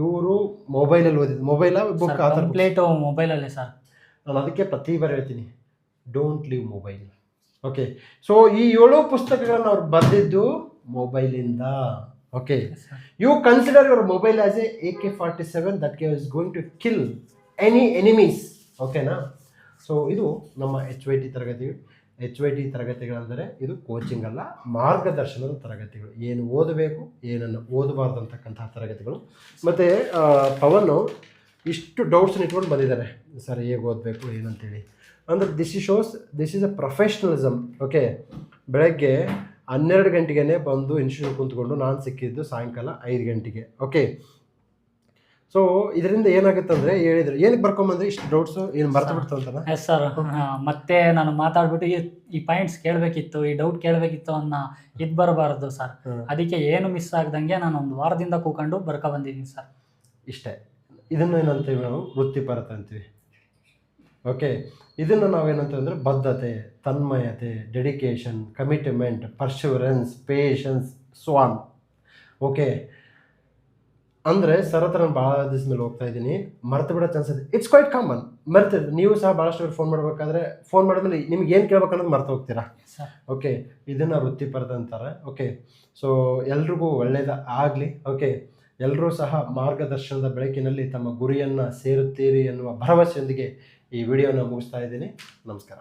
ಇವರು ಮೊಬೈಲಲ್ಲಿ ಓದಿದ್ದು, ಮೊಬೈಲ ಬುಕ್ ಆ ಥರ ಕಂಪ್ಲೀಟ್ ಮೊಬೈಲಲ್ಲೇ ಸರ್. ನಾನು ಅದಕ್ಕೆ ಪ್ರತಿ ಬಾರಿ ಹೇಳ್ತೀನಿ, don't leave mobile. Okay, so ಈ 7 ಪುಸ್ತಕಗಳನ್ನು ಅವ್ರು ಬರೆದಿದ್ದು ಮೊಬೈಲಿಂದ. Okay, you consider your mobile as a AK-47 that is going to kill any enemies. ಓಕೆನಾ? ಸೊ ಇದು ನಮ್ಮ HYT ತರಗತಿ. HYT ತರಗತಿಗಳೆಂದರೆ ಇದು ಕೋಚಿಂಗ್ ಅಲ್ಲ, ಮಾರ್ಗದರ್ಶನದ ತರಗತಿಗಳು. ಏನು ಓದಬೇಕು, ಏನನ್ನು ಓದಬಾರ್ದು ಅಂತಕ್ಕಂತಹ ತರಗತಿಗಳು. ಮತ್ತು ಪವನು ಇಷ್ಟು ಡೌಟ್ಸನ್ನ ಇಟ್ಕೊಂಡು ಬಂದಿದ್ದಾರೆ, ಸರ್ ಹೇಗೆ ಓದಬೇಕು ಏನಂತೇಳಿ. ಅಂದರೆ this is a professionalism. Okay, ಬೆಳಗ್ಗೆ 12 ಗಂಟೆಗೆ ಬಂದು ಇನ್ಸ್ಟಿಟ್ಯೂಟ್ ಕುಂತ್ಕೊಂಡು ನಾನು ಸಿಕ್ಕಿದ್ದು ಸಾಯಂಕಾಲ 5 ಗಂಟೆಗೆ. ಓಕೆ, ಸೊ ಇದರಿಂದ ಏನಾಗುತ್ತೆ ಅಂದರೆ ಹೇಳಿದ್ರು ಏನಕ್ಕೆ ಬರ್ಕೊಂಬಂದ್ರೆ ಇಷ್ಟು ಡೌಟ್ಸು ಏನು ಮರ್ತು ಬಿಡ್ತು ಅಂತ. ಎಸ್ ಸರ್, ಮತ್ತೆ ನಾನು ಮಾತಾಡ್ಬಿಟ್ಟು ಈ ಪಾಯಿಂಟ್ಸ್ ಕೇಳಬೇಕಿತ್ತು, ಈ ಡೌಟ್ ಕೇಳಬೇಕಿತ್ತು ಅನ್ನೋ ಇದು ಬರಬಾರ್ದು ಸರ್. ಅದಕ್ಕೆ ಏನು ಮಿಸ್ ಆಗ್ದಂಗೆ ನಾನು ಒಂದು ವಾರದಿಂದ ಕೂಕೊಂಡು ಬರ್ಕೊಬಂದಿದ್ದೀನಿ ಸರ್. ಇಷ್ಟೇ. ಇದನ್ನು ಏನಂತೀವಿ ನಾವು ವೃತ್ತಿಪರತೆ ಅಂತೀವಿ. ಓಕೆ, ಇದನ್ನು ನಾವೇನಂತಂದರೆ ಬದ್ಧತೆ, ತನ್ಮಯತೆ, ಡೆಡಿಕೇಶನ್, ಕಮಿಟ್ಮೆಂಟ್, ಪರ್ಶ್ಯೂರೆನ್ಸ್, ಪೇಷನ್ಸ್, ಸ್ವಾನ್. ಓಕೆ, ಅಂದರೆ ಸರ್ ಹತ್ರ ನಾನು ಭಾಳ ದಿವಸ ಮೇಲೆ ಹೋಗ್ತಾ ಇದ್ದೀನಿ, ಮರ್ತು ಬಿಡೋ ಚಾನ್ಸ್ ಇದೆ. ಇಟ್ಸ್ ಕ್ವೈಟ್ ಕಾಮನ್, ಮರ್ತಿದ್ದು. ನೀವು ಸಹ ಭಾಳಷ್ಟು ಫೋನ್ ಮಾಡಬೇಕಾದ್ರೆ ಫೋನ್ ಮಾಡಿದ್ಮೇಲೆ ನಿಮ್ಗೆ ಏನು ಕೇಳ್ಬೇಕು ಅನ್ನೋದು ಮರ್ತು ಹೋಗ್ತೀರಾ. ಓಕೆ, ಇದನ್ನು ವೃತ್ತಿಪರತೆ ಅಂತಾರೆ. ಓಕೆ, ಸೊ ಎಲ್ರಿಗೂ ಒಳ್ಳೆಯದಾಗಲಿ. ಓಕೆ, ಎಲ್ಲರೂ ಸಹ ಮಾರ್ಗದರ್ಶನದ ಬೆಳಕಿನಲ್ಲಿ ತಮ್ಮ ಗುರಿಯನ್ನು ಸೇರುತ್ತೀರಿ ಎನ್ನುವ ಭರವಸೆಯೊಂದಿಗೆ ಈ ವಿಡಿಯೋನ ಮುಗಿಸ್ತಾ ಇದ್ದೀನಿ. ನಮಸ್ಕಾರ.